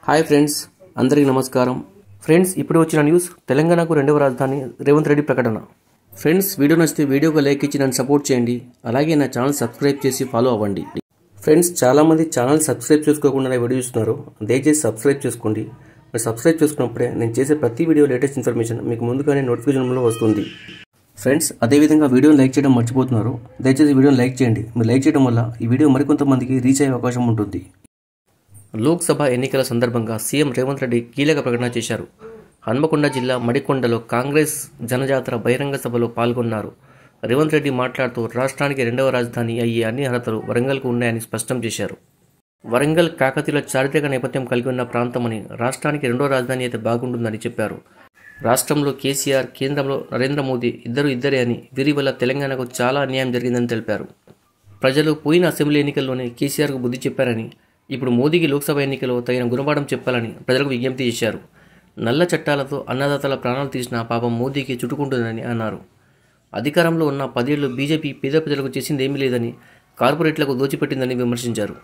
Hi friends, అందరికీ నమస్కారం. Friends, ఇప్పుడు వచ్చిన న్యూస్: తెలంగాణకు రెండవ రాజధాని రేవంత్ రెడ్డి ప్రకటన. ఫ్రెండ్స్, వీడియో నచ్చితే వీడియోకి లైక్ ఇచ్చి నన్ను సపోర్ట్ చేయండి. అలాగే నా ఛానల్ సబ్స్క్రైబ్ చేసి ఫాలో అవ్వండి. ఫ్రెండ్స్, చాలామంది ఛానల్ సబ్స్క్రైబ్ చేసుకోకుండా వీడియో చూస్తున్నారు. దయచేసి సబ్స్క్రైబ్ చేసుకోండి. మీరు సబ్స్క్రైబ్ చేసుకున్నప్పుడే నేను చేసే ప్రతి వీడియో లేటెస్ట్ ఇన్ఫర్మేషన్ మీకు ముందుగానే నోటిఫికేషన్లో వస్తుంది. ఫ్రెండ్స్, అదేవిధంగా వీడియోని లైక్ చేయడం మర్చిపోతున్నారు. దయచేసి వీడియోని లైక్ చేయండి. మీరు లైక్ చేయడం వల్ల ఈ వీడియో మరికొంతమందికి రీచ్ అయ్యే అవకాశం ఉంటుంది. లోక్సభ ఎన్నికల సందర్భంగా సీఎం రేవంత్ రెడ్డి కీలక ప్రకటన చేశారు. హన్మకొండ జిల్లా మడికొండలో కాంగ్రెస్ జనజాతర బహిరంగ సభలో పాల్గొన్నారు. రేవంత్ రెడ్డి మాట్లాడుతూ రాష్ట్రానికి రెండవ రాజధాని అయ్యే అన్ని అర్హతలు వరంగల్కు ఉన్నాయని స్పష్టం చేశారు. వరంగల్ కాకతీయుల చారిత్రక నేపథ్యం కలిగి ఉన్న ప్రాంతమని, రాష్ట్రానికి రెండో రాజధాని అయితే బాగుంటుందని చెప్పారు. రాష్ట్రంలో కేసీఆర్, కేంద్రంలో నరేంద్ర మోదీ ఇద్దరే అని, వీరి వల్ల తెలంగాణకు చాలా అన్యాయం జరిగిందని తెలిపారు. ప్రజలు పోయిన అసెంబ్లీ ఎన్నికల్లోనే కేసీఆర్కు బుద్ధి చెప్పారని, ఇప్పుడు మోదీకి లోక్సభ ఎన్నికల్లో తగిన గుణపాఠం చెప్పాలని ప్రజలకు విజ్ఞప్తి చేశారు. నల్ల చట్టాలతో అన్నదాతల ప్రాణాలు తీసిన పాపం మోదీకి చుట్టుకుంటుందని అన్నారు. అధికారంలో ఉన్న 10 ఏళ్లు బీజేపీ పేద ప్రజలకు చేసిందేమీ లేదని, కార్పొరేట్లకు దోచిపెట్టిందని విమర్శించారు.